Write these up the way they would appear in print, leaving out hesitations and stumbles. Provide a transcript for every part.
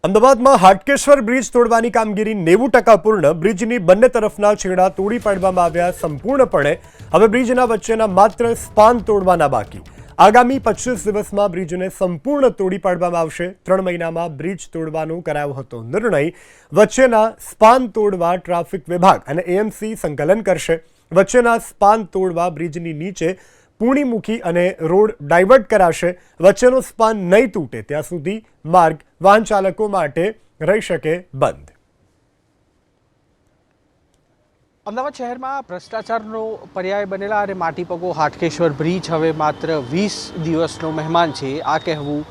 અમદાવાદમાં હાટકેશ્વર બ્રિજ તોડવાની કામગીરી 90% પૂર્ણ. બ્રિજની બંને તરફના છેડા તોડી પાડવામાં આવ્યા સંપૂર્ણપણે. હવે બ્રિજના વચ્ચેના માત્ર સ્પાન તોડવાના બાકી. આગામી 25 દિવસમાં બ્રિજને સંપૂર્ણ તોડી પાડવામાં આવશે. 3 મહિનામાં બ્રિજ તોડવાનો કરાયો હતો નિર્ણય. વચ્ચેના સ્પાન તોડવા ટ્રાફિક વિભાગ અને એએમસી સંકલન કરશે. વચ્ચેના સ્પાન તોડવા બ્રિજની નીચે પૂણીમુખી અને રોડ ડાયવર્ટ કરાશે. વચ્ચેનો સ્પાન નહીં તૂટે ત્યાં સુધી માર્ગ વાહન ચાલકો માટે રહી શકે બંધ. અમદાવાદ શહેરમાં ભ્રષ્ટાચારનો પર્યાય બનેલા અને માટીપગો હાટકેશ્વર બ્રિજ હવે માત્ર 20 દિવસનો મહેમાન છે. આ કહેવું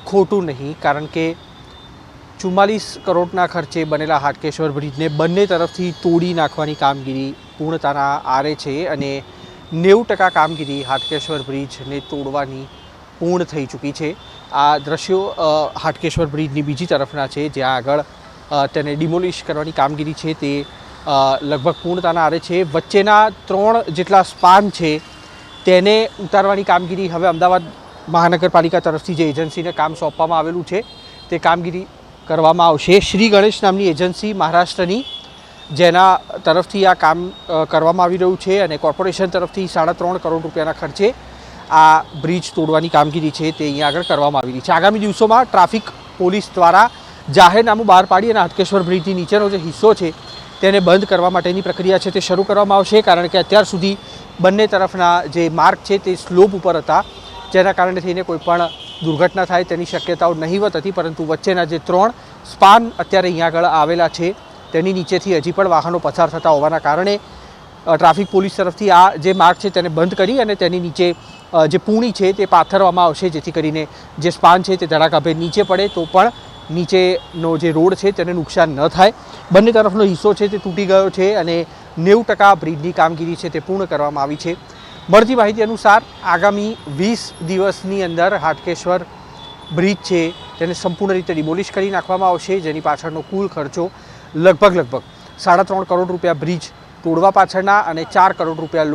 ખોટું નહીં, કારણ કે 44 કરોડના ખર્ચે બનેલા હાટકેશ્વર બ્રિજને બંને તરફથી તોડી નાખવાની કામગીરી પૂર્ણતાના આરે છે અને 90% કામગીરી હાટકેશ્વર બ્રિજને તોડવાની પૂર્ણ થઈ ચૂકી છે. આ દ્રશ્યો હાટકેશ્વર બ્રિજની બીજી તરફના છે, જ્યાં આગળ તેને ડિમોલિશ કરવાની કામગીરી છે તે લગભગ પૂર્ણતાના આરે છે. વચ્ચેના 3 જેટલા સ્પાન છે તેને ઉતારવાની કામગીરી હવે અમદાવાદ મહાનગરપાલિકા તરફથી જે એજન્સીને કામ સોંપવામાં આવેલું છે તે કામગીરી કરવામાં આવશે. શ્રી ગણેશ નામની એજન્સી મહારાષ્ટ્રની, જેના તરફથી આ કામ કરવામાં આવી રહ્યું છે અને કોર્પોરેશન તરફથી 3.5 કરોડ રૂપિયાના ખર્ચે આ બ્રિજ તોડવાની કામગીરી છે તે અહીંયા આગળ કરવામાં આવી રહી છે. આગામી દિવસોમાં ટ્રાફિક પોલીસ દ્વારા જાહેરનામું બહાર પાડી અને હાટકેશ્વર બ્રિજની નીચેનો જે હિસ્સો છે તેને બંધ કરવા માટેની પ્રક્રિયા છે તે શરૂ કરવામાં આવશે, કારણ કે અત્યાર સુધી બંને તરફના જે માર્ગ છે તે સ્લોપ ઉપર હતા, જેના કારણે થઈને કોઈપણ દુર્ઘટના થાય તેની શક્યતાઓ નહીવત હતી. પરંતુ વચ્ચેના જે 3 સ્પાન અત્યારે અહીંયા આગળ આવેલા છે તેની નીચેથી હજી પણ વાહનો પસાર થતા હોવાના કારણે ટ્રાફિક પોલીસ તરફથી આ જે માર્ગ છે તેને બંધ કરી અને તેની નીચે જે પૂણી છે તે પાથરવામાં આવશે, જેથી કરીને જે સ્પાન છે તે ધડાકાભેર નીચે પડે તો પણ નીચેનો જે રોડ છે તેને નુકસાન ન થાય. બંને તરફનો હિસ્સો છે તે તૂટી ગયો છે અને 90% બ્રિજની કામગીરી છે તે પૂર્ણ કરવામાં આવી છે. મળતી માહિતી અનુસાર આગામી 20 દિવસની અંદર હાટકેશ્વર બ્રિજ છે તેને સંપૂર્ણ રીતે ડિમોલિશ કરી નાખવામાં આવશે, જેની પાછળનો કુલ ખર્ચો લગભગ 3.5 કરોડ રૂપિયા બ્રિજ તોડવા પાછળના અને 4 કરોડ રૂપિયા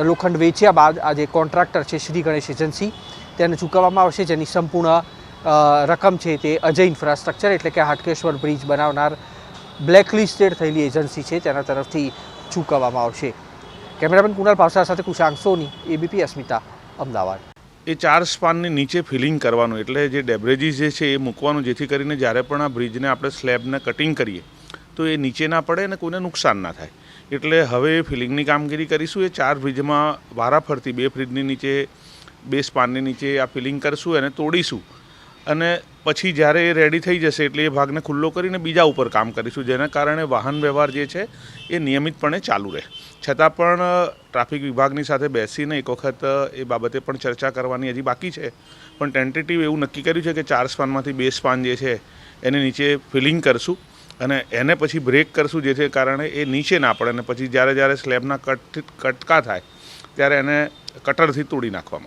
લોખંડ વેચ્યા બાદ આ જે કોન્ટ્રાક્ટર છે શ્રી ગણેશ એજન્સી તેને ચૂકવવામાં આવશે, જેની સંપૂર્ણ રકમ છે તે અજય ઇન્ફ્રાસ્ટ્રક્ચર એટલે કે હાટકેશ્વર બ્રિજ બનાવનાર બ્લેકલિસ્ટેડ થયેલી એજન્સી છે તેના તરફથી ચૂકવવામાં આવશે. કેમેરામેન કુણાલ પાવસા સાથે કુશાંક સોની, એબીપી અસ્મિતા, અમદાવાદ. એ 4 સ્પાનની નીચે ફિલિંગ કરવાનું, એટલે જે ડેબ્રેજીસ જે છે એ મૂકવાનું, જેથી કરીને જ્યારે પણ આ બ્રિજને આપણે સ્લેબને કટિંગ કરીએ તો એ નીચે ના પડે અને કોઈને નુકસાન ના થાય. એટલે હવે ફિલિંગની કામગીરી કરીશું. એ 4 બ્રિજમાં વારાફરતી 2 બ્રિજની નીચે 2 સ્પાનની નીચે આ ફિલિંગ કરીશું અને તોડીશું, અને પછી જ્યારે એ રેડી થઈ જશે એટલે એ ભાગને ખુલ્લો કરીને બીજા ઉપર કામ કરીશું, જેના કારણે વાહન વ્યવહાર જે છે એ નિયમિતપણે ચાલુ રહે. છતાં પણ ટ્રાફિક વિભાગની સાથે બેસીને એક વખત એ બાબતે પણ ચર્ચા કરવાની હજી બાકી છે. પણ ટેન્ટેટિવ એવું નક્કી કર્યું છે કે 4 સ્પાનમાંથી 2 સ્પાન જે છે એની નીચે ફિલિંગ કરશું અને એને પછી બ્રેક કરશું, જેથી કારણે એ નીચે ના પડે અને પછી જ્યારે સ્લેબના કટકા થાય ત્યારે એને કટરથી તોડી નાખવામાં.